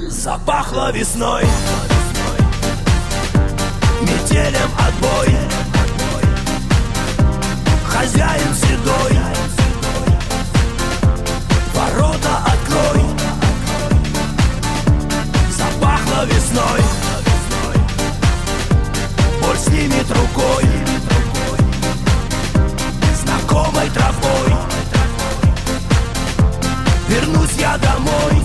Запахло весной, метелем отбой. Хозяин седой, ворота открой. Запахло весной, боль снимет рукой, знакомой тропой. Вернусь я домой.